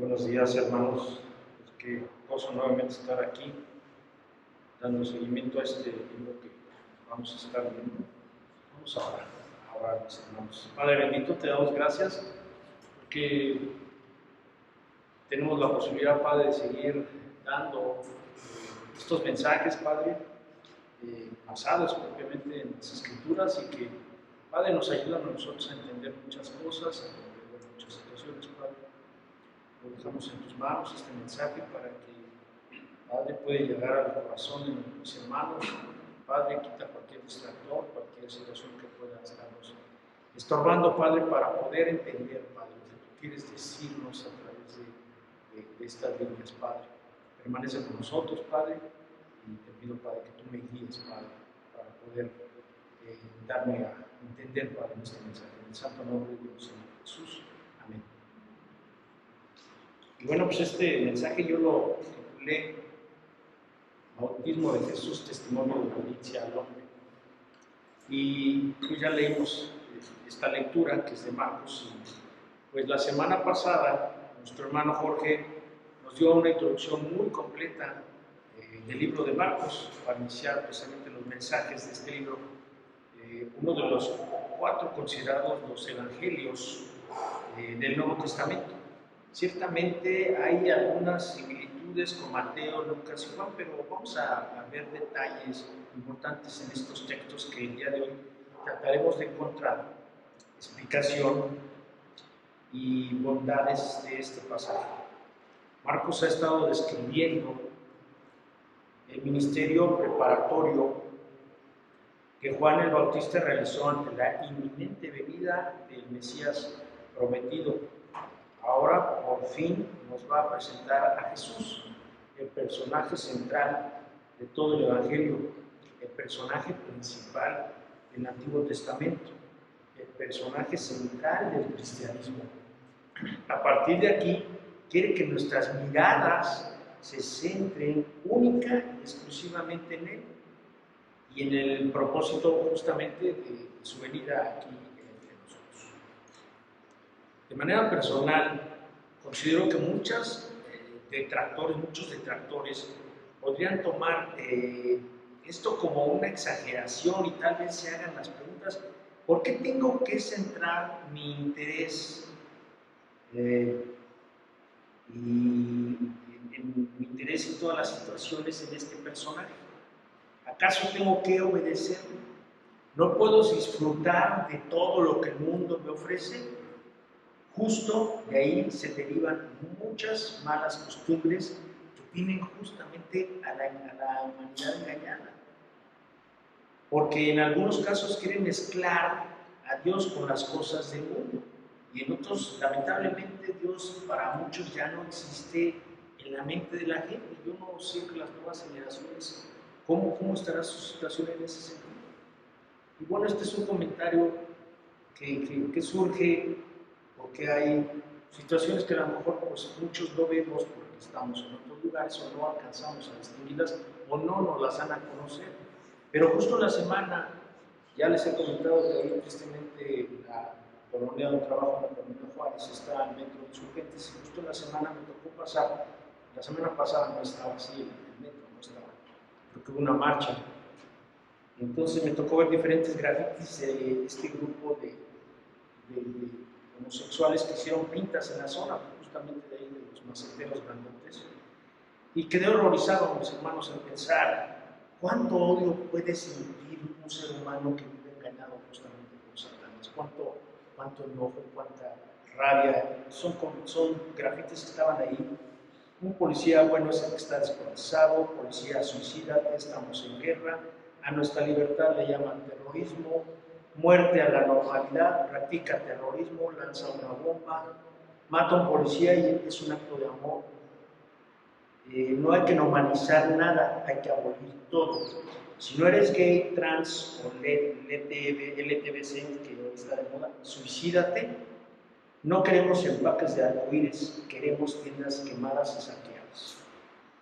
Buenos días, hermanos. Pues qué gozo nuevamente estar aquí, dando seguimiento a este libro que vamos a estar viendo. Vamos a orar, mis hermanos. Padre bendito, te damos gracias porque tenemos la posibilidad, Padre, de seguir dando estos mensajes, Padre, basados propiamente en las Escrituras y que, Padre, nos ayudan a nosotros a entender muchas cosas, a comprender muchas situaciones, Padre. Lo dejamos en tus manos este mensaje para que, Padre, pueda llegar al corazón de mis hermanos. Padre, quita cualquier distractor, cualquier situación que pueda estarnos estorbando, Padre, para poder entender, Padre, lo que tú quieres decirnos a través de estas líneas, Padre. Permanece con nosotros, Padre, y te pido, Padre, que tú me guíes, Padre, para poder darme a entender, Padre, en este mensaje. En el santo nombre de Dios, Señor Jesús. Amén. Y bueno, pues este mensaje yo lo titulé Bautismo de Jesús, testimonio de obediencia al hombre. Y pues ya leímos esta lectura que es de Marcos. Y pues la semana pasada nuestro hermano Jorge nos dio una introducción muy completa del libro de Marcos para iniciar precisamente los mensajes de este libro. Uno de los 4 considerados los evangelios del Nuevo Testamento. Ciertamente hay algunas similitudes con Mateo, Lucas y Juan, pero vamos a ver detalles importantes en estos textos que el día de hoy trataremos de encontrar explicación y bondades de este pasaje. Marcos ha estado describiendo el ministerio preparatorio que Juan el Bautista realizó ante la inminente venida del Mesías prometido. Ahora, por fin, nos va a presentar a Jesús, el personaje central de todo el Evangelio, el personaje principal del Antiguo Testamento, el personaje central del cristianismo. A partir de aquí, quiere que nuestras miradas se centren única y exclusivamente en Él y en el propósito justamente de su venida aquí entre nosotros. De manera personal, considero que muchos detractores podrían tomar esto como una exageración y tal vez se hagan las preguntas, ¿por qué tengo que centrar mi interés en todas las situaciones en este personaje? ¿Acaso tengo que obedecerlo? ¿No puedo disfrutar de todo lo que el mundo me ofrece? Justo de ahí se derivan muchas malas costumbres que tienen justamente a la humanidad engañada. Porque en algunos casos quieren mezclar a Dios con las cosas del mundo. Y en otros, lamentablemente, Dios para muchos ya no existe en la mente de la gente. Yo no sé que las nuevas generaciones, ¿cómo estará su situación en ese sentido? Y bueno, este es un comentario que surge porque hay situaciones que a lo mejor pues, muchos no vemos porque estamos en otros lugares o no alcanzamos a distinguirlas o no nos las dan a conocer. Pero justo la semana, ya les he comentado que ahí tristemente la colonia donde trabajo, la colonia Juárez, está en metro de Insurgentes, y justo la semana me tocó pasar, la semana pasada no estaba así el metro, no estaba, creo que hubo una marcha. Entonces me tocó ver diferentes grafitis de este grupo de homosexuales que hicieron pintas en la zona, justamente de ahí de los maceteros grandotes, y quedé horrorizado, mis hermanos, en pensar cuánto odio puede sentir un ser humano que vive engañado justamente por Satanás, cuánto enojo, cuánta rabia. Son grafitis que estaban ahí. Un policía bueno es el que está descuartizado, policía suicida, estamos en guerra, a nuestra libertad le llaman terrorismo, muerte a la normalidad, practica terrorismo, lanza una bomba, mata a un policía y es un acto de amor. No hay que normalizar nada, hay que abolir todo. Si no eres gay, trans o LTBC, que hoy está de moda, suicídate. No queremos empaques de arcoíris, queremos tiendas quemadas y saqueadas.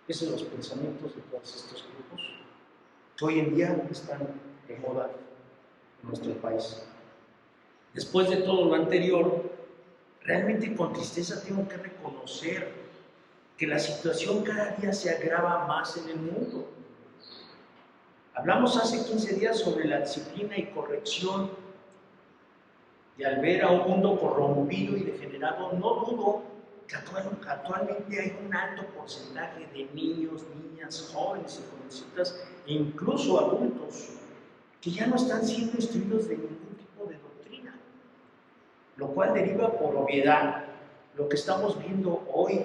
Esos son los pensamientos de todos estos grupos que hoy en día están de moda en nuestro país. Después de todo lo anterior, realmente con tristeza tengo que reconocer que la situación cada día se agrava más en el mundo. Hablamos hace 15 días sobre la disciplina y corrección, y al ver a un mundo corrompido y degenerado, no dudo que actualmente hay un alto porcentaje de niños, niñas, jóvenes y jovencitas, e incluso adultos, que ya no están siendo instruidos de ningún tipo de doctrina, lo cual deriva por obviedad lo que estamos viendo hoy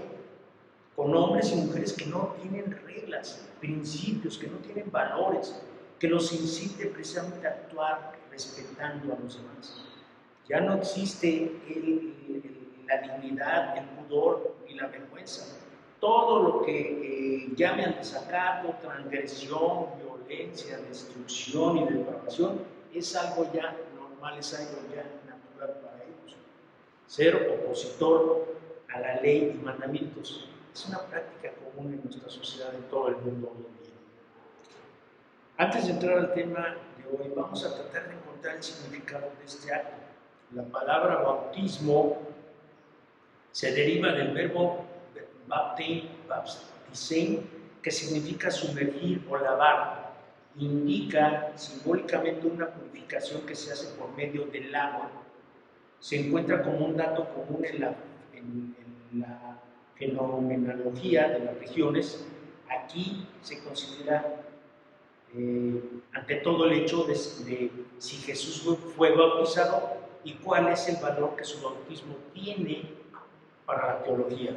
con hombres y mujeres que no tienen reglas, principios, que no tienen valores, que los incite precisamente a actuar respetando a los demás. Ya no existe la dignidad, el pudor y la vergüenza. Todo lo que llame al desacato, transgresión, violencia, destrucción y depravación es algo ya normal, es algo ya natural para ellos. Ser opositor a la ley y mandamientos es una práctica común en nuestra sociedad, en todo el mundo hoy en día. Antes de entrar al tema de hoy, vamos a tratar de encontrar el significado de este acto. La palabra bautismo se deriva del verbo baptizein, que significa sumergir o lavar. Indica simbólicamente una purificación que se hace por medio del agua. Se encuentra como un dato común en la fenomenología de las religiones. Aquí se considera ante todo el hecho de si Jesús fue bautizado y cuál es el valor que su bautismo tiene para la teología.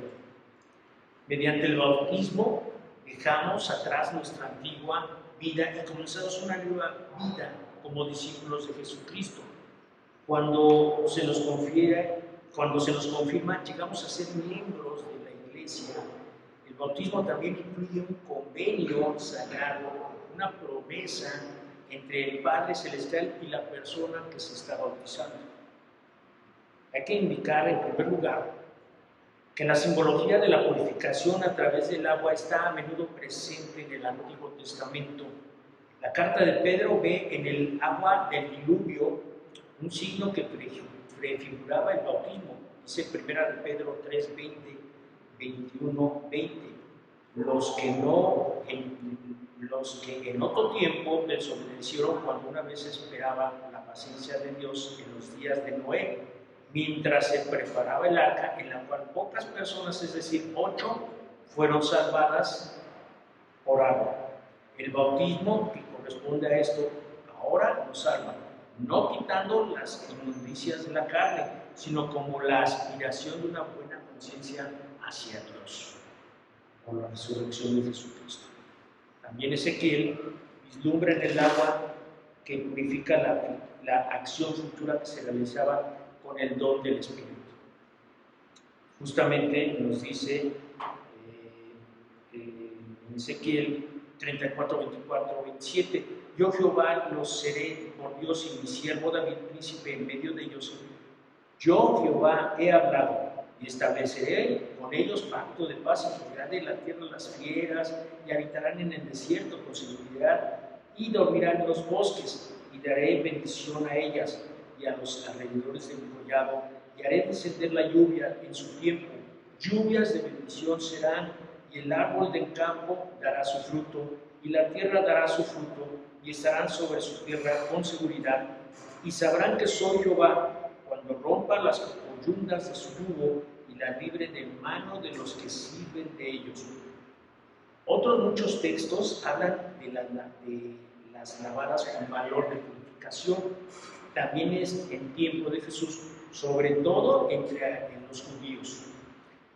Mediante el bautismo dejamos atrás nuestra antigua vida y comenzamos una nueva vida como discípulos de Jesucristo. Cuando se nos confirma, llegamos a ser miembros de la Iglesia. El bautismo también incluye un convenio sagrado, una promesa entre el Padre Celestial y la persona que se está bautizando. Hay que indicar, en primer lugar, que la simbología de la purificación a través del agua está a menudo presente en el Antiguo Testamento. La carta de Pedro ve en el agua del diluvio un signo que prefiguraba el bautismo. Dice 1 Pedro 3, 20, 21, 20. Los que en otro tiempo desobedecieron cuando una vez esperaba la paciencia de Dios en los días de Noé, mientras se preparaba el arca, en la cual pocas personas, es decir, 8, fueron salvadas por agua. El bautismo que corresponde a esto ahora nos salva, no quitando las inmundicias de la carne, sino como la aspiración de una buena conciencia hacia Dios, por la resurrección de Jesucristo. También Ezequiel vislumbra en el agua que purifica la acción futura que se realizaba con el don del Espíritu. Justamente nos dice en Ezequiel 34, 24, 27, yo Jehová los seré por Dios y mi siervo David, príncipe en medio de ellos. Yo Jehová he hablado y estableceré con ellos pacto de paz y quitaré de la tierra las fieras y habitarán en el desierto con seguridad y dormirán en los bosques y daré bendición a ellas y a los alrededores de mi collado y haré descender la lluvia en su tiempo. Lluvias de bendición serán y el árbol del campo dará su fruto y la tierra dará su fruto y estarán sobre su tierra con seguridad y sabrán que soy Jehová cuando rompa las coyundas de su yugo y la libre de mano de los que sirven de ellos. Otros muchos textos hablan de las lavadas con valor de purificación. También es en tiempo de Jesús, sobre todo en los judíos.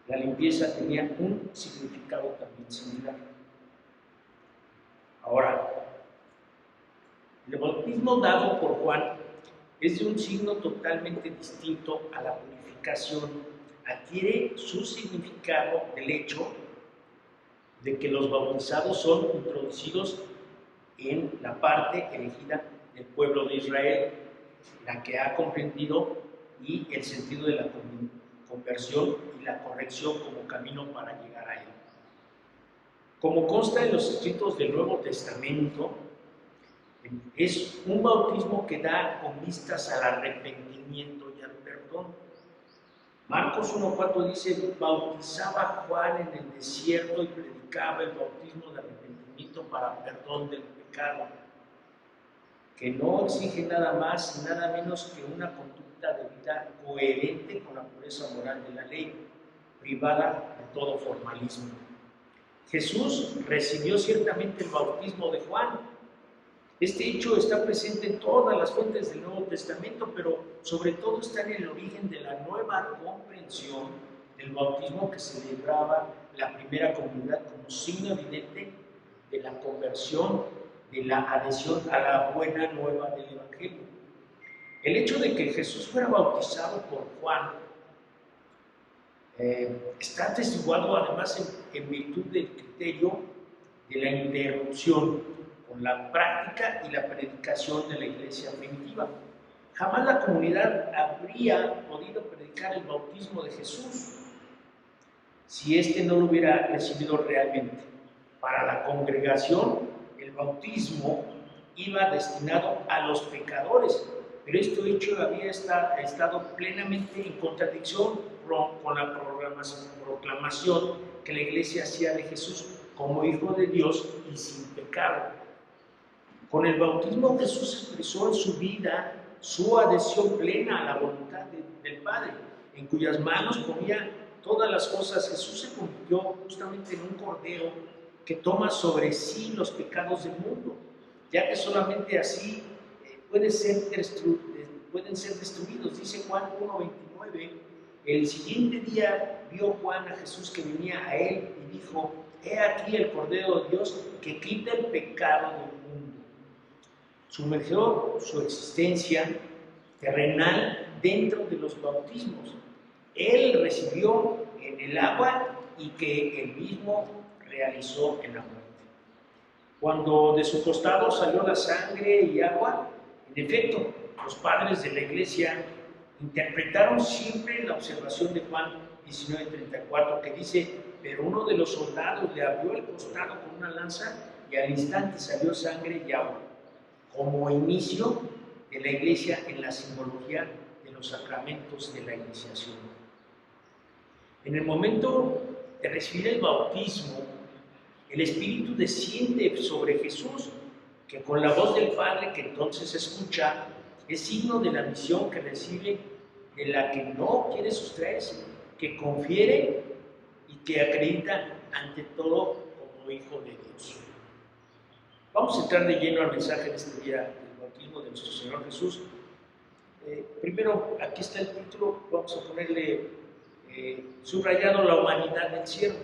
La limpieza tenía un significado también similar. Ahora, el bautismo dado por Juan es de un signo totalmente distinto a la purificación. Adquiere su significado del hecho de que los bautizados son introducidos en la parte elegida del pueblo de Israel, la que ha comprendido y el sentido de la conversión y la corrección como camino para llegar a él. Como consta en los escritos del Nuevo Testamento, es un bautismo que da con vistas al arrepentimiento y al perdón. Marcos 1:4 dice, bautizaba Juan en el desierto y predicaba el bautismo de arrepentimiento para perdón del pecado, que no exige nada más y nada menos que una conducta de vida coherente con la pureza moral de la ley, privada de todo formalismo. Jesús recibió ciertamente el bautismo de Juan. Este hecho está presente en todas las fuentes del Nuevo Testamento, pero sobre todo está en el origen de la nueva comprensión del bautismo que celebraba la primera comunidad como signo evidente de la conversión, de la adhesión a la buena nueva del Evangelio. El hecho de que Jesús fuera bautizado por Juan está atestiguado además en virtud del criterio de la interrupción con la práctica y la predicación de la iglesia primitiva. Jamás la comunidad habría podido predicar el bautismo de Jesús si éste no lo hubiera recibido realmente. Para la congregación, el bautismo iba destinado a los pecadores, pero este hecho había estado plenamente en contradicción con la proclamación que la iglesia hacía de Jesús como Hijo de Dios y sin pecado. Con el bautismo Jesús expresó en su vida su adhesión plena a la voluntad del Padre, en cuyas manos ponía todas las cosas. Jesús se convirtió justamente en un cordero que toma sobre sí los pecados del mundo, ya que solamente así pueden ser destruidos. Dice Juan 1:29, el siguiente día vio Juan a Jesús que venía a él y dijo, he aquí el Cordero de Dios que quita el pecado del mundo. Sumergió su existencia terrenal dentro de los bautismos. Él recibió en el agua y que él mismo realizó en la muerte. Cuando de su costado salió la sangre y agua, en efecto, los padres de la iglesia interpretaron siempre la observación de Juan 19:34, que dice, pero uno de los soldados le abrió el costado con una lanza y al instante salió sangre y agua, como inicio de la iglesia en la simbología de los sacramentos de la iniciación. En el momento de recibir el bautismo, el Espíritu desciende sobre Jesús, que con la voz del Padre que entonces escucha, es signo de la misión que recibe, de la que no quiere sustraerse, que confiere y que acredita ante todo como Hijo de Dios. Vamos a entrar de lleno al mensaje de este día del bautismo de nuestro Señor Jesús. Primero, aquí está el título, vamos a ponerle subrayado la humanidad del siervo.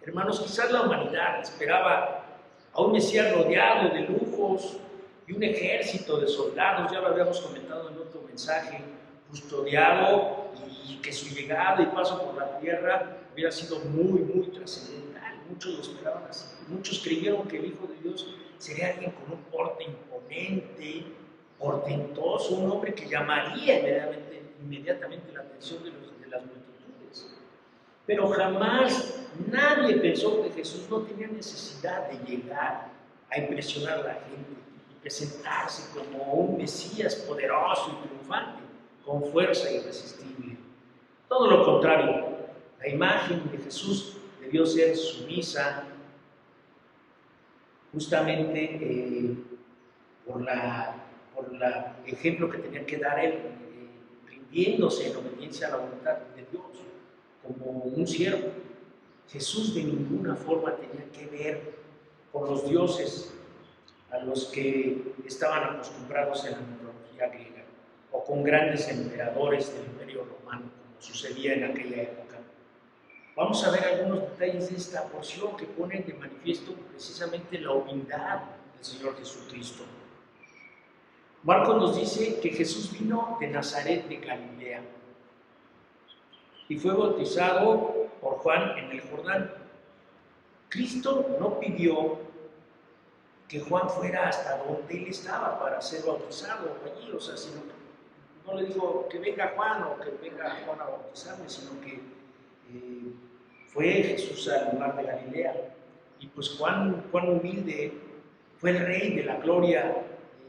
Hermanos, quizás la humanidad esperaba a un Mesías rodeado de lujos y un ejército de soldados, ya lo habíamos comentado en otro mensaje, custodiado, y que su llegada y paso por la tierra hubiera sido muy, muy trascendental. Muchos lo esperaban así. Muchos creyeron que el Hijo de Dios sería alguien con un porte imponente, portentoso, un hombre que llamaría inmediatamente la atención de las multitudes. Pero jamás nadie pensó que Jesús no tenía necesidad de llegar a impresionar a la gente y presentarse como un Mesías poderoso y triunfante, con fuerza irresistible. Todo lo contrario, la imagen de Jesús debió ser sumisa justamente por el ejemplo que tenía que dar él, rindiéndose en obediencia a la voluntad de Dios, como un siervo. Jesús de ninguna forma tenía que ver con los dioses a los que estaban acostumbrados en la mitología griega, o con grandes emperadores del Imperio Romano, como sucedía en aquella época. Vamos a ver algunos detalles de esta porción que ponen de manifiesto precisamente la humildad del Señor Jesucristo. Marcos nos dice que Jesús vino de Nazaret de Galilea y fue bautizado por Juan en el Jordán. Cristo no pidió que Juan fuera hasta donde él estaba para ser bautizado allí, o sea, sino no le dijo que venga Juan o que venga Juan a bautizarme, sino que fue Jesús al mar de Galilea. Y pues Juan humilde, fue el rey de la gloria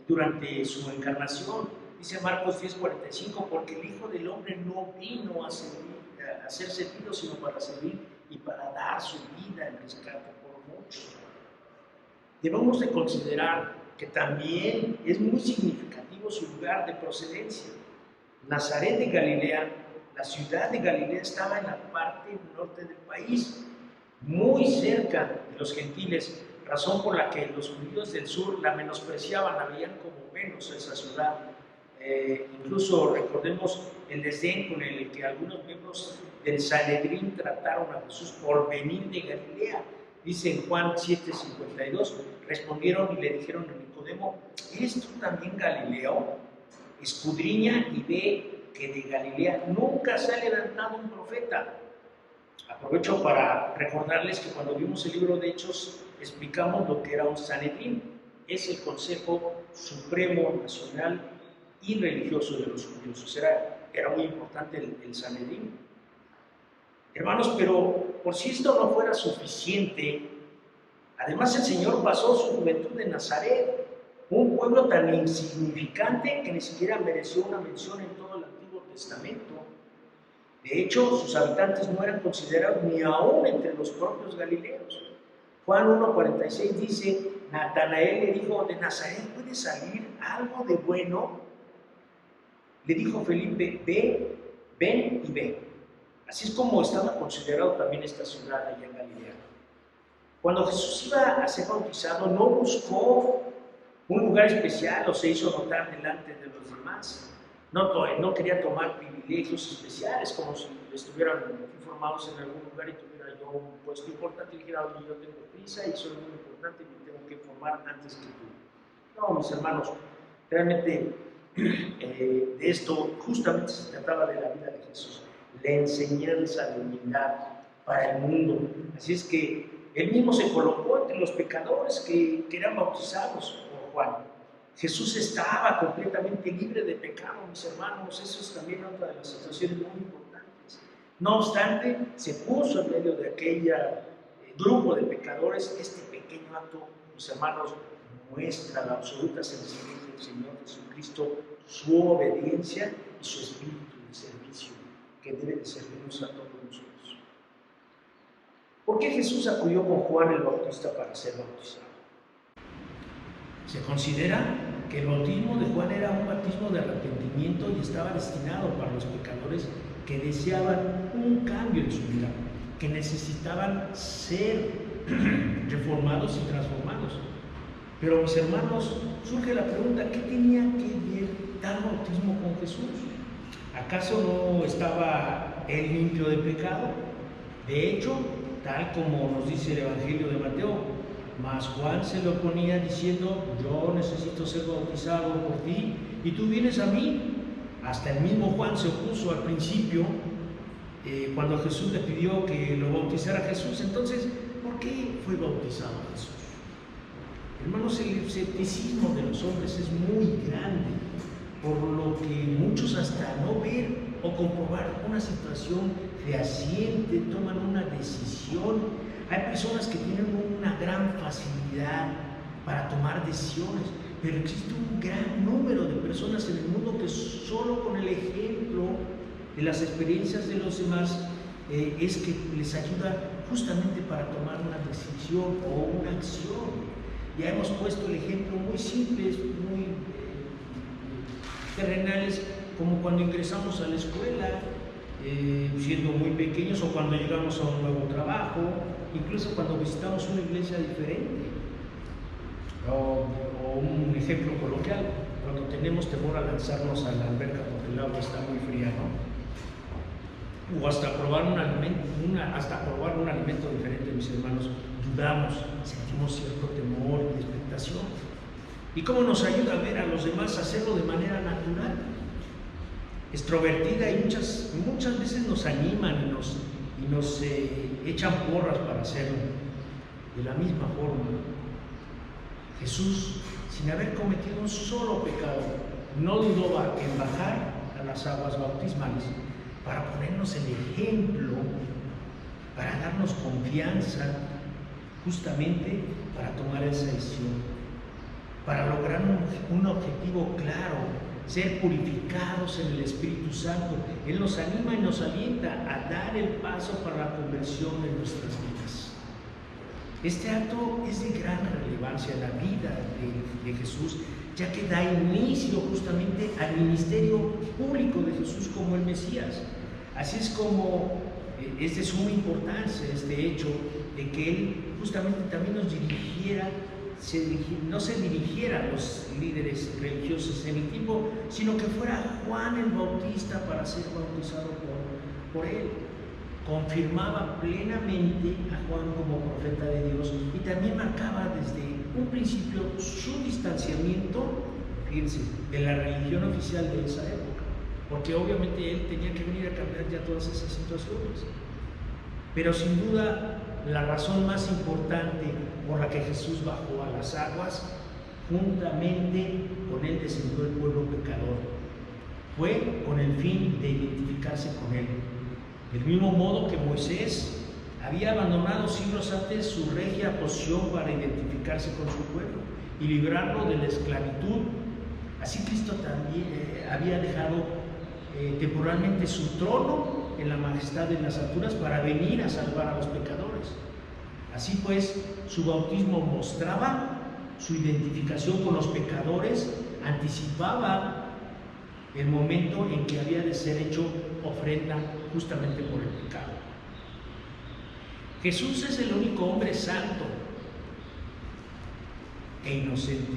durante su encarnación. Dice Marcos 10:45, porque el Hijo del Hombre no vino a ser servido, sino para servir y para dar su vida en rescate por muchos. Debemos de considerar que también es muy significativo su lugar de procedencia. Nazaret de Galilea, la ciudad de Galilea, estaba en la parte norte del país, muy cerca de los gentiles, razón por la que los judíos del sur la menospreciaban, la veían como menos a esa ciudad. Incluso recordemos el desdén con el que algunos miembros del Sanedrín trataron a Jesús por venir de Galilea. Dice en Juan 7:52, respondieron y le dijeron a Nicodemo, ¿eres tú también Galileo? Escudriña y ve que de Galilea nunca se ha levantado un profeta. Aprovecho para recordarles que cuando vimos el libro de Hechos explicamos lo que era un Sanedrín. Es el Consejo Supremo Nacional y Religioso de los judíos. O sea, era muy importante el Sanedrín. Hermanos, pero por si esto no fuera suficiente, además el Señor pasó su juventud en Nazaret, un pueblo tan insignificante que ni siquiera mereció una mención en todo el Antiguo Testamento. De hecho, sus habitantes no eran considerados ni aún entre los propios galileos. Juan 1:46 dice, Natanael le dijo, ¿de Nazaret puede salir algo de bueno? Le dijo Felipe, ven y ve. Así es como estaba considerado también esta ciudad allá en Galilea. Cuando Jesús iba a ser bautizado, no buscó un lugar especial o se hizo notar delante de los demás. No quería tomar privilegios especiales, como si estuvieran informados en algún lugar y tuviera yo un puesto importante y dijera, oye, yo tengo prisa y soy muy importante y me tengo que informar antes que tú. No, mis hermanos, realmente de esto justamente se trataba de la vida de Jesús, la enseñanza de humildad para el mundo. Así es que él mismo se colocó entre los pecadores que eran bautizados por Juan. Jesús estaba completamente libre de pecado, mis hermanos. Eso es también otra de las situaciones muy importantes. No obstante, se puso en medio de aquel grupo de pecadores. Este pequeño acto, mis hermanos, muestra la absoluta sencillez del Señor Jesucristo, su obediencia y su espíritu de servicio, que debe de servirnos a todos nosotros. ¿Por qué Jesús acudió con Juan el Bautista para ser bautizado? Se considera que el bautismo de Juan era un bautismo de arrepentimiento y estaba destinado para los pecadores que deseaban un cambio en su vida, que necesitaban ser reformados y transformados. Pero, mis hermanos, surge la pregunta, ¿qué tenía que ver tal bautismo con Jesús? ¿Acaso no estaba él limpio de pecado? De hecho, tal como nos dice el Evangelio de Mateo, mas Juan se lo oponía diciendo, yo necesito ser bautizado por ti y tú vienes a mí. Hasta el mismo Juan se opuso al principio cuando Jesús le pidió que lo bautizara Jesús. Entonces, ¿por qué fue bautizado Jesús? Hermanos, el escepticismo de los hombres es muy grande, por lo que muchos hasta no ver o comprobar una situación fehaciente toman una decisión. Hay personas que tienen una gran facilidad para tomar decisiones, pero existe un gran número de personas en el mundo que solo con el ejemplo de las experiencias de los demás es que les ayuda justamente para tomar una decisión o una acción. Ya hemos puesto el ejemplo muy simples, muy terrenales, como cuando ingresamos a la escuela, siendo muy pequeños, o cuando llegamos a un nuevo trabajo, incluso cuando visitamos una iglesia diferente, o un ejemplo coloquial, cuando tenemos temor a lanzarnos a la alberca porque el agua está muy fría, ¿no? O hasta probar un alimento diferente, mis hermanos, dudamos, sentimos cierto temor y expectación. ¿Y cómo nos ayuda a ver a los demás hacerlo de manera natural, extrovertida, y muchas veces nos animan y nos echan porras para hacerlo? De la misma forma, Jesús, sin haber cometido un solo pecado, no dudó en bajar a las aguas bautismales para ponernos el ejemplo, para darnos confianza, justamente para tomar esa decisión, para lograr un objetivo claro, ser purificados en el Espíritu Santo. Él nos anima y nos alienta a dar el paso para la conversión en nuestras vidas. Este acto es de gran relevancia en la vida de Jesús, ya que da inicio justamente al ministerio público de Jesús como el Mesías. Así es como es de suma importancia este hecho de que Él justamente también nos dirigiera, no se dirigiera a los líderes religiosos en el tiempo, sino que fuera Juan el Bautista para ser bautizado por Él. Confirmaba plenamente a Juan como profeta de Dios y también marcaba desde un principio su distanciamiento, fíjense, de la religión oficial de esa época, porque obviamente él tenía que venir a cambiar ya todas esas situaciones. Pero sin duda, la razón más importante por la que Jesús bajó a las aguas, juntamente con él descendió el pueblo pecador, fue con el fin de identificarse con él. Del mismo modo que Moisés había abandonado siglos antes su regia posición para identificarse con su pueblo y librarlo de la esclavitud, así Cristo también había dejado temporalmente su trono en la majestad de las alturas para venir a salvar a los pecadores. Así pues, su bautismo mostraba su identificación con los pecadores, anticipaba el momento en que había de ser hecho ofrenda justamente por el pecado. Jesús es el único hombre santo e inocente.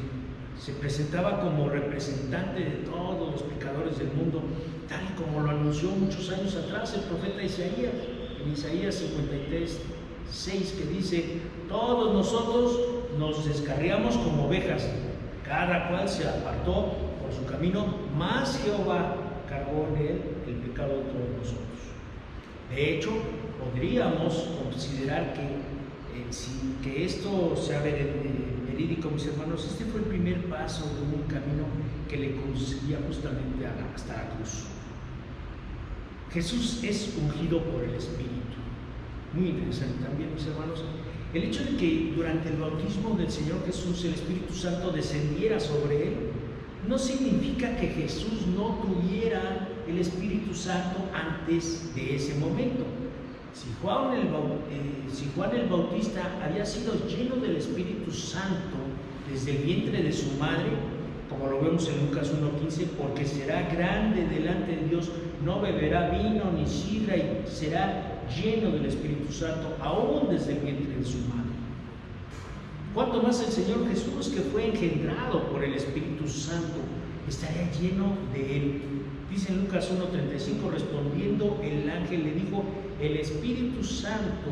Se presentaba como representante de todos los pecadores del mundo, tal y como lo anunció muchos años atrás el profeta Isaías, en Isaías 53:6, que dice: todos nosotros nos descarriamos como ovejas, cada cual se apartó por su camino, mas Jehová cargó en él el pecado de todos nosotros. De hecho, podríamos considerar que esto sea verídico, mis hermanos. Este fue el primer paso de un camino que le conducía justamente hasta la cruz. Jesús es ungido por el Espíritu. Muy interesante también, mis hermanos, el hecho de que durante el bautismo del Señor Jesús el Espíritu Santo descendiera sobre él no significa que Jesús no tuviera el Espíritu Santo antes de ese momento. Si Juan el Bautista había sido lleno del Espíritu Santo desde el vientre de su madre, como lo vemos en Lucas 1:15, porque será grande delante de Dios, no beberá vino ni sidra y será lleno del Espíritu Santo aún desde el vientre de su madre. Cuanto más el Señor Jesús, que fue engendrado por el Espíritu Santo, estaría lleno de él. Dice en Lucas 1:35, respondiendo el ángel le dijo: el Espíritu Santo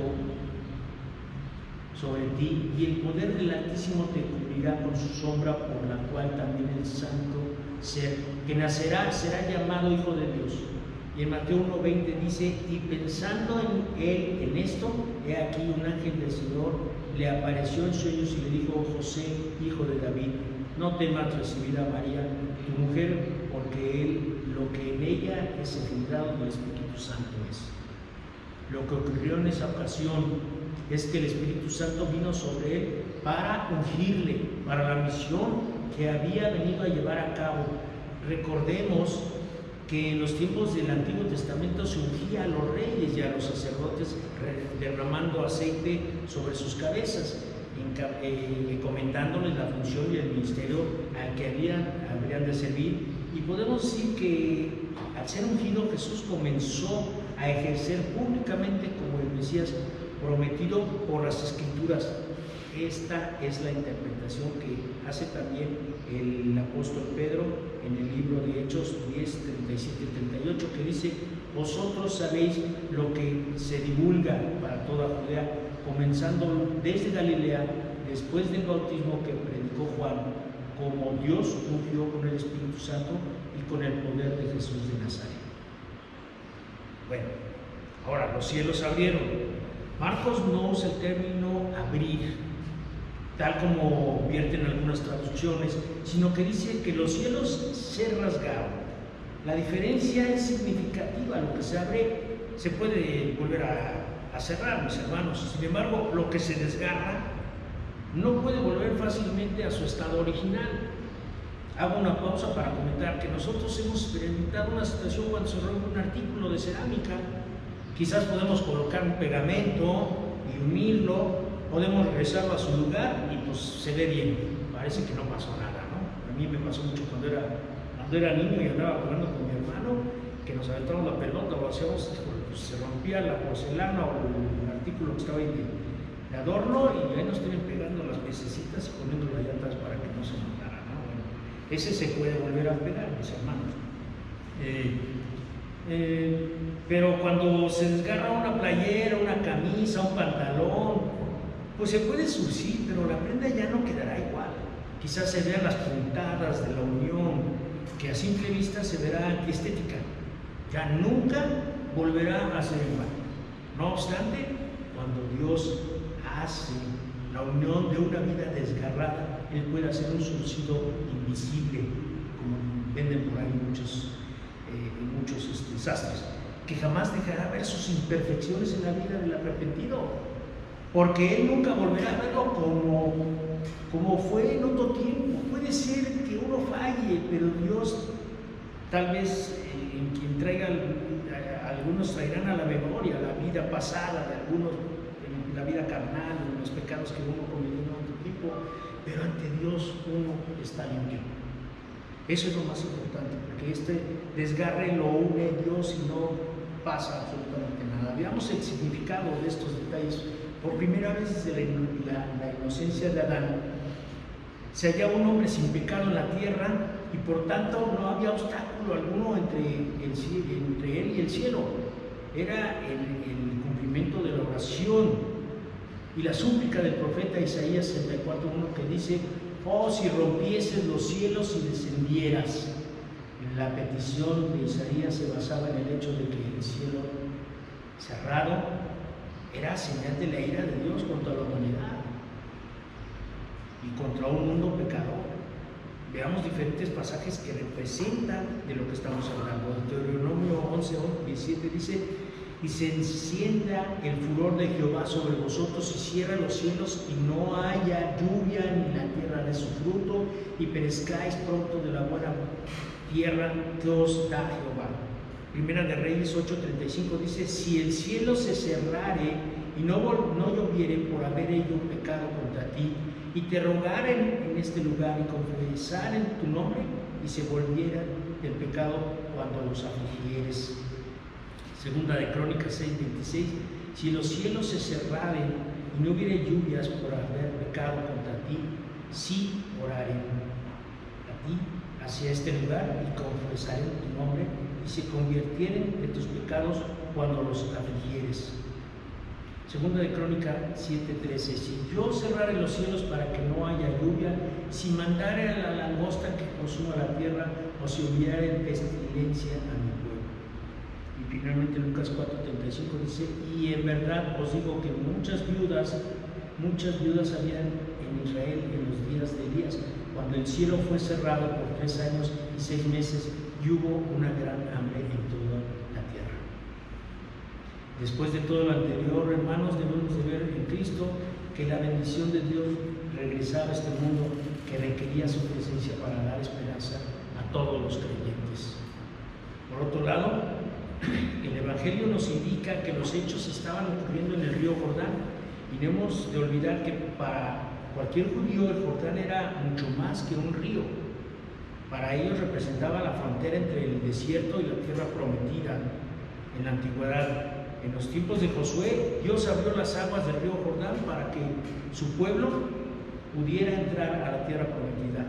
sobre ti y el poder del Altísimo te cubrirá con su sombra, por la cual también el santo ser que nacerá será llamado Hijo de Dios. Y en Mateo 1:20 dice: y pensando en él, en esto, he aquí un ángel del Señor le apareció en sueños y le dijo: José, hijo de David, no temas recibir a María, tu mujer, porque lo que en ella es engendrado del Espíritu Santo es. Lo que ocurrió en esa ocasión es que el Espíritu Santo vino sobre él para ungirle, para la misión que había venido a llevar a cabo. Recordemos que en los tiempos del Antiguo Testamento se ungía a los reyes y a los sacerdotes derramando aceite sobre sus cabezas, encomendándoles la función y el ministerio al que habrían de servir. Y podemos decir que al ser ungido, Jesús comenzó a ejercer públicamente como el Mesías prometido por las Escrituras. Esta es la interpretación que hace también el apóstol Pedro en el libro de Hechos 10:37-38, que dice: vosotros sabéis lo que se divulga para toda Judea, comenzando desde Galilea, después del bautismo que predicó Juan, como Dios ungió con el Espíritu Santo y con el poder de Jesús de Nazaret. Bueno, ahora los cielos se abrieron. Marcos no usa el término abrir, tal como vierten algunas traducciones, sino que dice que los cielos se rasgaron. La diferencia es significativa. Lo que se abre se puede volver a cerrar, mis hermanos. Sin embargo, lo que se desgarra no puede volver fácilmente a su estado original. Hago una pausa para comentar que nosotros hemos experimentado una situación cuando se rompe un artículo de cerámica. Quizás podemos colocar un pegamento y unirlo, podemos regresarlo a su lugar y pues se ve bien, parece que no pasó nada, ¿no? A mí me pasó mucho cuando era niño y andaba jugando con mi hermano, que nos aventamos la pelota o hacíamos, pues se rompía la porcelana o el artículo que estaba ahí de adorno y ahí nos tienen pegando las piececitas y poniendo las llantas para que no se notara, ¿no? Bueno, ese se puede volver a pegar, mis hermanos. Pero cuando se desgarra una playera, una camisa, un pantalón, pues se puede surcir, pero la prenda ya no quedará igual. Quizás se vean las puntadas de la unión, que a simple vista se verá antiestética. Ya nunca volverá a ser igual. No obstante, cuando Dios hace la unión de una vida desgarrada, Él puede hacer un surcido invisible, como venden por ahí muchos sastres, que jamás dejará ver sus imperfecciones en la vida del arrepentido, porque Él nunca volverá a verlo como fue en otro tiempo. Puede ser que uno falle, pero Dios tal vez en quien traiga, algunos traerán a la memoria la vida pasada de algunos, en la vida carnal, en los pecados que uno cometió en otro tiempo, pero ante Dios uno está limpio. Eso es lo más importante, porque este desgarre lo une Dios y no pasa absolutamente nada. Veamos el significado de estos detalles. Por primera vez desde la inocencia de Adán, se hallaba un hombre sin pecado en la tierra y por tanto no había obstáculo alguno entre él y el cielo. Era el cumplimiento de la oración y la súplica del profeta Isaías 64:1 que dice: oh, si rompieses los cielos y descendieras. La petición de Isaías se basaba en el hecho de que el cielo cerrado era señal de la ira de Dios contra la humanidad y contra un mundo pecador. Veamos diferentes pasajes que representan de lo que estamos hablando. Deuteronomio 11:17 dice: y se encienda el furor de Jehová sobre vosotros y cierra los cielos y no haya lluvia ni la tierra de su fruto y perezcáis pronto de la buena tierra que os da Jehová. Primera de Reyes 8:35 dice: si el cielo se cerrare y no lloviere por haber ello pecado contra ti, y te rogaren en este lugar y confesaren tu nombre y se volvieran del pecado cuando los afligieres. Segunda de Crónicas 6:26: si los cielos se cerraren y no hubiere lluvias por haber pecado contra ti, sí oraré a ti hacia este lugar y confesaré tu nombre y se convirtieren de tus pecados cuando los afligieres. Segunda de Crónica 7:13: si yo cerrare los cielos para que no haya lluvia, si mandare a la langosta que consuma la tierra, o si hubiere pestilencia a mi pueblo. Y finalmente Lucas 4:35 dice: y en verdad os digo que muchas viudas habían en Israel en los días de Elías, cuando el cielo fue cerrado por 3 años y 6 meses, y hubo una gran hambre en toda la tierra. Después de todo lo anterior, hermanos, debemos de ver en Cristo que la bendición de Dios regresaba a este mundo que requería su presencia para dar esperanza a todos los creyentes. Por otro lado, el Evangelio nos indica que los hechos estaban ocurriendo en el río Jordán, y no hemos de olvidar que para cualquier judío el Jordán era mucho más que un río. Para ellos representaba la frontera entre el desierto y la tierra prometida en la antigüedad. En los tiempos de Josué, Dios abrió las aguas del río Jordán para que su pueblo pudiera entrar a la tierra prometida.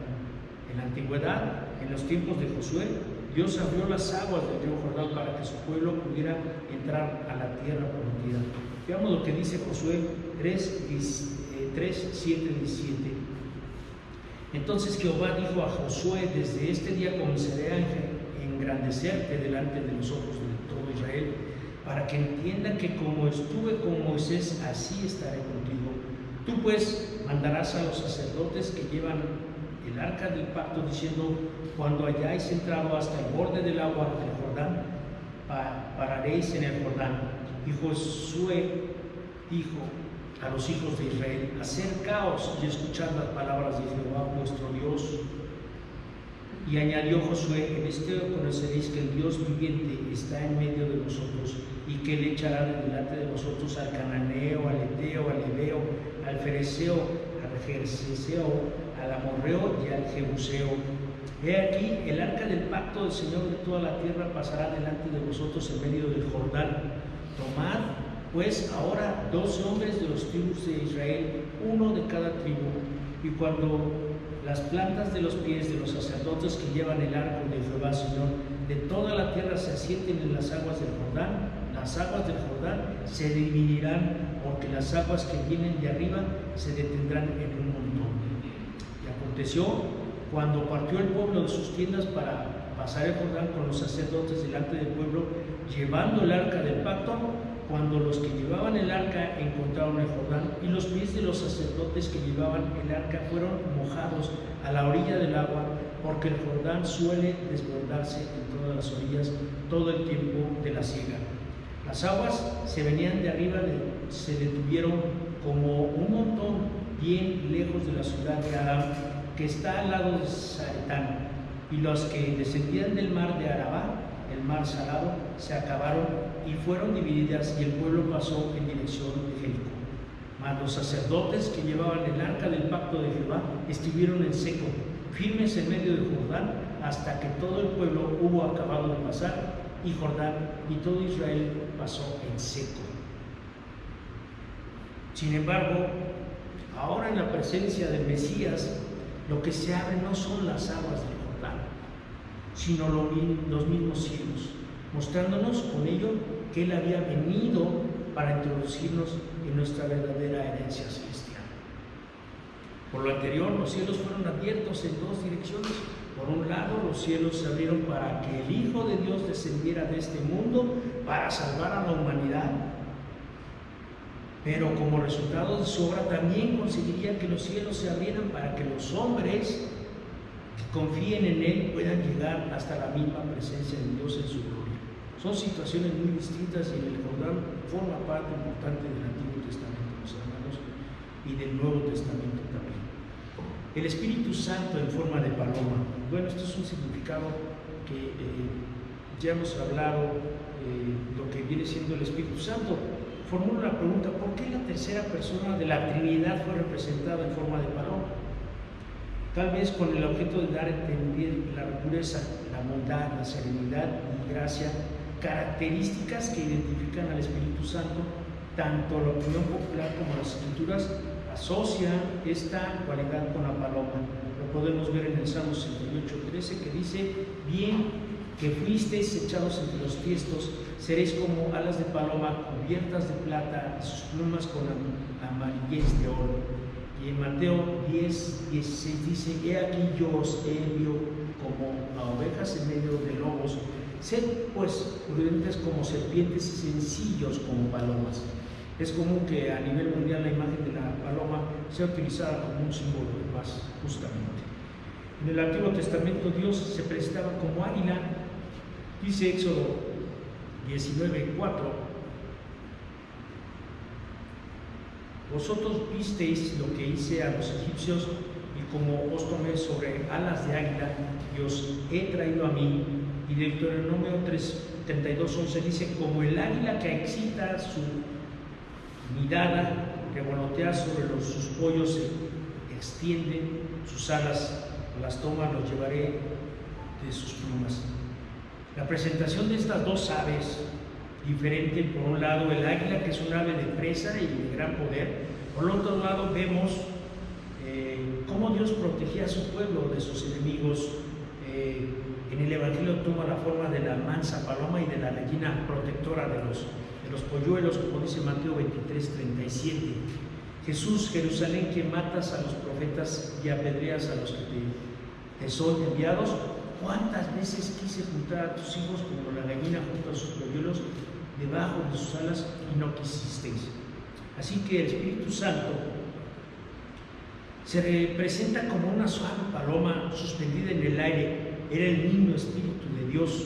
En la antigüedad, en los tiempos de Josué, Dios abrió las aguas del río Jordán para que su pueblo pudiera entrar a la tierra prometida. Veamos lo que dice Josué 3:7-17. Entonces Jehová dijo a Josué: desde este día comenzaré a engrandecerte delante de los ojos de todo Israel, para que entiendan que como estuve con Moisés, así estaré contigo. Tú pues mandarás a los sacerdotes que llevan el arca del pacto, diciendo: cuando hayáis entrado hasta el borde del agua del Jordán, pararéis en el Jordán. Y Josué dijo a los hijos de Israel: acercaos y escuchad las palabras de Jehová vuestro Dios. Y añadió Josué: en este conoceréis que el Dios viviente está en medio de vosotros, y que él echará de delante de vosotros al cananeo, al eteo, al heveo, al fereceo, al jerjeseo, al amorreo y al jebuseo. He aquí, el arca del pacto del Señor de toda la tierra pasará delante de vosotros en medio del Jordán. Tomad pues ahora 12 hombres de los tribus de Israel, uno de cada tribu, y cuando las plantas de los pies de los sacerdotes que llevan el arco de Jehová, Señor, de toda la tierra se asienten en las aguas del Jordán, las aguas del Jordán se dividirán, porque las aguas que vienen de arriba se detendrán en un montón. Y aconteció, cuando partió el pueblo de sus tiendas para pasar el Jordán con los sacerdotes delante del pueblo, llevando el arca del pacto, cuando los que llevaban el arca encontraron el Jordán, y los pies de los sacerdotes que llevaban el arca fueron mojados a la orilla del agua, porque el Jordán suele desbordarse en todas las orillas todo el tiempo de la siega. Las aguas se venían de arriba, se detuvieron como un montón bien lejos de la ciudad de Aram, que está al lado de Zaretán, y los que descendían del mar de Arabá, el mar salado, se acabaron y fueron divididas, y el pueblo pasó en dirección de Jericó. Mas los sacerdotes que llevaban el arca del pacto de Jehová estuvieron en seco, firmes en medio de Jordán, hasta que todo el pueblo hubo acabado de pasar, y Jordán y todo Israel pasó en seco. Sin embargo, ahora en la presencia del Mesías, lo que se abre no son las aguas del Jordán, sino los mismos cielos, mostrándonos con ello que Él había venido para introducirnos en nuestra verdadera herencia celestial. Por lo anterior, los cielos fueron abiertos en dos direcciones. Por un lado, los cielos se abrieron para que el Hijo de Dios descendiera de este mundo para salvar a la humanidad, pero como resultado de su obra también conseguiría que los cielos se abrieran para que los hombres que confíen en Él puedan llegar hasta la misma presencia de Dios en su gloria. Son situaciones muy distintas, y el Jordán forma parte importante del Antiguo Testamento, mis hermanos, y del Nuevo Testamento también. El Espíritu Santo en forma de paloma. Bueno, esto es un significado que ya hemos hablado, lo que viene siendo el Espíritu Santo. Formulo la pregunta: ¿por qué la tercera persona de la Trinidad fue representada en forma de paloma? Tal vez con el objeto de dar a entender la pureza, la bondad, la serenidad y gracia, características que identifican al Espíritu Santo. Tanto la opinión popular como las Escrituras asocian esta cualidad con la paloma. Lo podemos ver en el Salmo 68:13, que dice: bien que fuisteis echados entre los tiestos, seréis como alas de paloma cubiertas de plata, y sus plumas con amarillez de oro. Y en Mateo 10:16 dice: he aquí yo os envío como a ovejas en medio de lobos. Sed pues prudentes como serpientes y sencillos como palomas. Es común que a nivel mundial la imagen de la paloma sea utilizada como un símbolo de paz, justamente. En el Antiguo Testamento Dios se presentaba como águila. Dice Éxodo 19:4: vosotros visteis lo que hice a los egipcios, y como os tomé sobre alas de águila, y os he traído a mí. Y Deuteronomio 32:11 dice: como el águila que excita su mirada, revolotea sobre sus pollos, se extiende sus alas, las toma, los llevaré de sus plumas. La presentación de estas dos aves, diferente: por un lado el águila, que es un ave de presa y de gran poder; por el otro lado vemos cómo Dios protegía a su pueblo de sus enemigos. En el Evangelio toma la forma de la mansa paloma y de la gallina protectora de los polluelos, como dice Mateo 23:37. Jesús, Jerusalén, que matas a los profetas y apedreas a los que te son enviados, ¿cuántas veces quise juntar a tus hijos como la gallina junto a sus polluelos debajo de sus alas, y no quisisteis? Así que el Espíritu Santo se representa como una suave paloma suspendida en el aire. Era el mismo Espíritu de Dios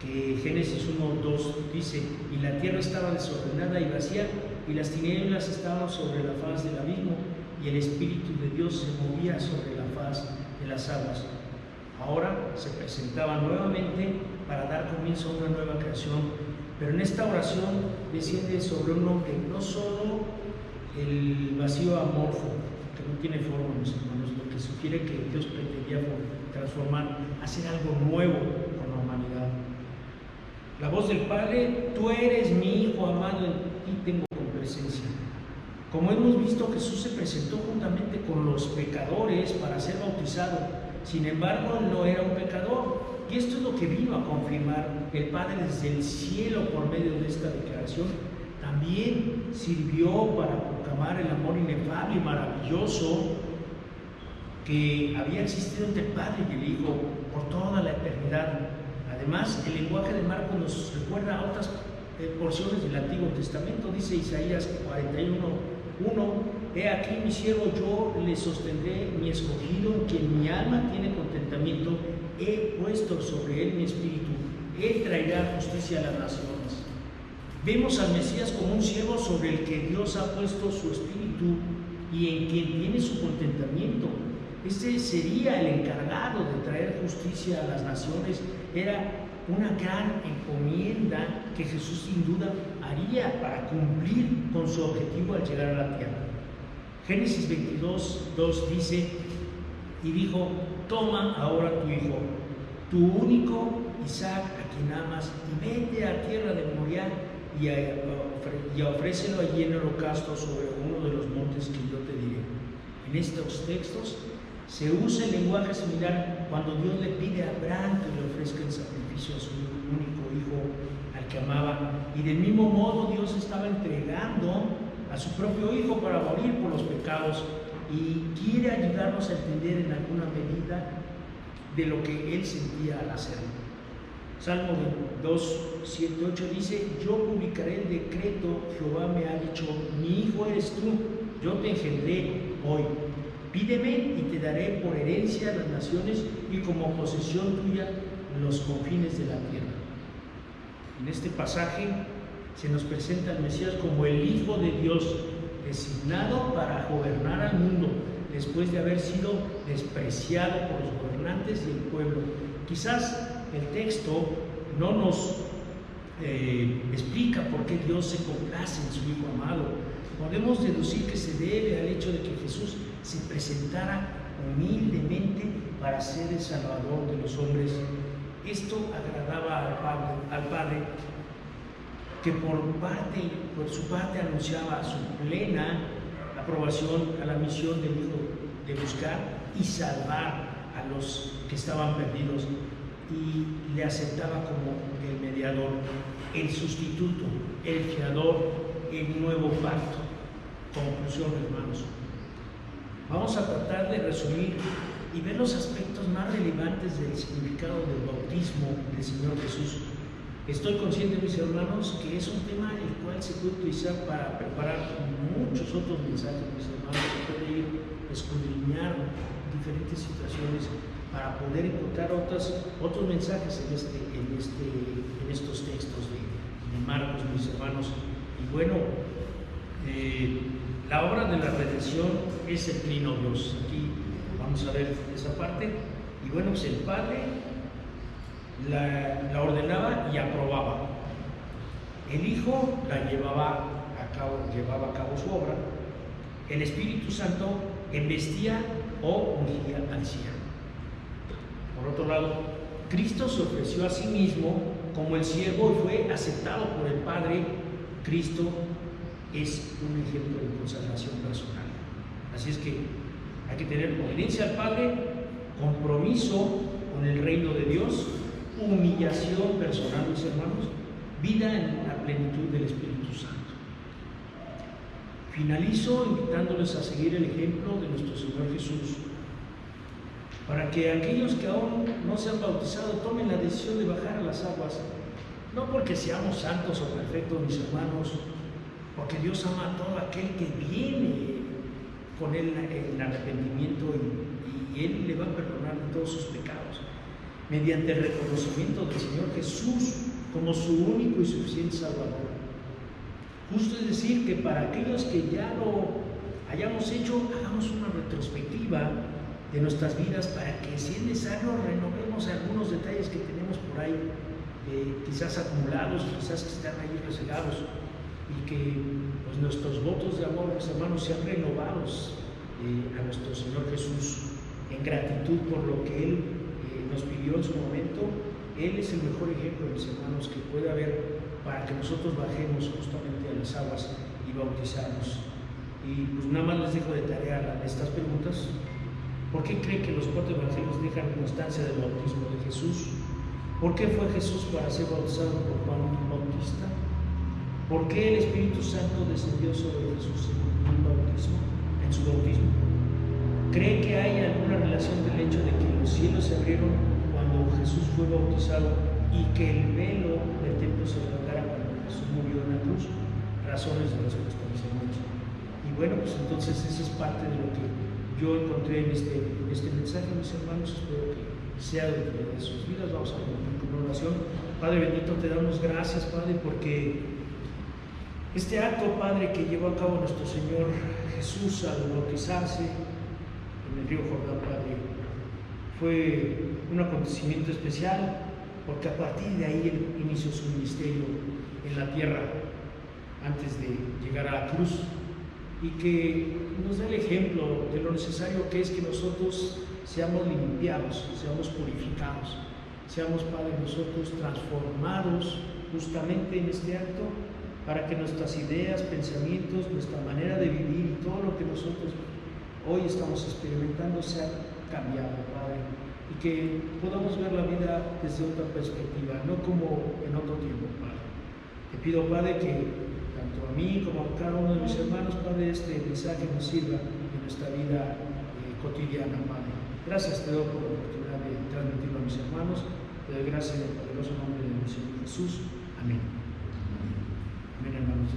que Génesis 1:2 dice: y la tierra estaba desordenada y vacía, y las tinieblas estaban sobre la faz del abismo, y el Espíritu de Dios se movía sobre la faz de las aguas. Ahora se presentaba nuevamente para dar comienzo a una nueva creación, pero en esta oración desciende sobre un hombre, no solo el vacío amorfo, que no tiene forma, mis hermanos, lo que sugiere que Dios pretendía transformar, hacer algo nuevo con la humanidad. La voz del Padre: tú eres mi Hijo amado, en ti tengo complacencia. Como hemos visto, Jesús se presentó juntamente con los pecadores para ser bautizado. Sin embargo, él no era un pecador. Y esto es lo que vino a confirmar el Padre desde el cielo por medio de esta declaración. También sirvió para proclamar el amor inefable y maravilloso que había existido entre el Padre y el Hijo por toda la eternidad. Además, el lenguaje de Marcos nos recuerda a otras porciones del Antiguo Testamento. Dice Isaías 41:1: he aquí mi siervo, yo le sostendré, mi escogido, en quien mi alma tiene contentamiento. He puesto sobre él mi espíritu, él traerá justicia a las naciones. Vemos al Mesías como un siervo sobre el que Dios ha puesto su espíritu y en quien tiene su contentamiento. Este sería el encargado de traer justicia a las naciones. Era una gran encomienda que Jesús sin duda haría para cumplir con su objetivo al llegar a la tierra. Génesis 22:2 dice: y dijo, toma ahora tu hijo, tu único Isaac, a quien amas, y vete a tierra de Moriah y ofrécelo allí en holocausto sobre uno de los montes que yo te diré. En estos textos se usa el lenguaje similar cuando Dios le pide a Abraham que le ofrezca en sacrificio a su único hijo al que amaba, y del mismo modo Dios estaba entregando a su propio hijo para morir por los pecados, y quiere ayudarnos a entender en alguna medida de lo que él sentía al hacerlo. Salmo 2:7-8 dice: yo publicaré el decreto, Jehová me ha dicho, mi hijo eres tú, yo te engendré hoy. Pídeme y te daré por herencia las naciones y como posesión tuya los confines de la tierra. En este pasaje se nos presenta al Mesías como el Hijo de Dios, designado para gobernar al mundo después de haber sido despreciado por los gobernantes y el pueblo. Quizás el texto no nos explica por qué Dios se complace en su Hijo amado. Podemos deducir que se debe al hecho de que Jesús se presentara humildemente para ser el Salvador de los hombres. Esto agradaba al Padre, que por su parte anunciaba su plena aprobación a la misión del Hijo de buscar y salvar a los que estaban perdidos, y le aceptaba como el mediador, el sustituto, el fiador, el nuevo pacto. Conclusión, hermanos, vamos a tratar de resumir y ver los aspectos más relevantes del significado del bautismo del Señor Jesús. Estoy consciente, mis hermanos, que es un tema el cual se puede utilizar para preparar muchos otros mensajes, mis hermanos. Se puede ir a escudriñar diferentes situaciones para poder encontrar otros mensajes en estos textos de Marcos, mis hermanos. Y bueno, la obra de la redención es el trino Dios. Aquí vamos a ver esa parte. Y bueno, pues el Padre la ordenaba y aprobaba. El Hijo la llevaba a cabo su obra. El Espíritu Santo embestía o ungía al siervo. Por otro lado, Cristo se ofreció a sí mismo como el siervo y fue aceptado por el Padre. Cristo es un ejemplo de consagración personal. Así es que hay que tener obediencia al Padre, compromiso con el reino de Dios, humillación personal, mis hermanos, vida en la plenitud del Espíritu Santo. Finalizo invitándoles a seguir el ejemplo de nuestro Señor Jesús, para que aquellos que aún no se han bautizado tomen la decisión de bajar a las aguas, no porque seamos santos o perfectos, mis hermanos, porque Dios ama a todo aquel que viene con Él en arrepentimiento, y Él le va a perdonar todos sus pecados, mediante el reconocimiento del Señor Jesús como su único y suficiente Salvador. Justo es decir, que para aquellos que ya lo hayamos hecho, hagamos una retrospectiva de nuestras vidas para que, si es necesario, renovemos algunos detalles que tenemos por ahí, quizás acumulados, quizás que están ahí rezagados, y que pues, nuestros votos de amor, mis hermanos, sean renovados a nuestro Señor Jesús en gratitud por lo que Él nos pidió en su momento. Él es el mejor ejemplo, mis hermanos, que puede haber para que nosotros bajemos justamente a las aguas y bautizarnos. Y pues nada más les dejo de tarea estas preguntas. ¿Por qué cree que los 4 evangelios dejan constancia del bautismo de Jesús? ¿Por qué fue Jesús para ser bautizado por Juan Bautista? ¿Por qué el Espíritu Santo descendió sobre Jesús en su bautismo? ¿Cree que hay alguna relación del hecho de que los cielos se abrieron cuando Jesús fue bautizado y que el velo del templo se levantara cuando Jesús murió en la cruz? Razones de respuesta, mis hermanos. Y bueno, pues entonces esa es parte de lo que yo encontré en este mensaje, mis hermanos. Espero que sea de sus vidas. Vamos a concluir con una oración. Padre bendito, te damos gracias, Padre, porque este acto, Padre, que llevó a cabo nuestro Señor Jesús al bautizarse en el río Jordán, Padre, fue un acontecimiento especial, porque a partir de ahí Él inició su ministerio en la tierra antes de llegar a la cruz, y que nos da el ejemplo de lo necesario que es que nosotros seamos limpiados, seamos purificados, seamos, Padre, nosotros transformados justamente en este acto, para que nuestras ideas, pensamientos, nuestra manera de vivir y todo lo que nosotros hoy estamos experimentando sea cambiado, Padre, y que podamos ver la vida desde otra perspectiva, no como en otro tiempo, Padre. Te pido, Padre, que tanto a mí como a cada uno de mis hermanos, Padre, este mensaje nos sirva en nuestra vida cotidiana, Padre. Gracias te doy por la oportunidad de transmitirlo a mis hermanos. Te doy gracias en el poderoso nombre de mi Señor Jesús. Amén. Amén, hermanos.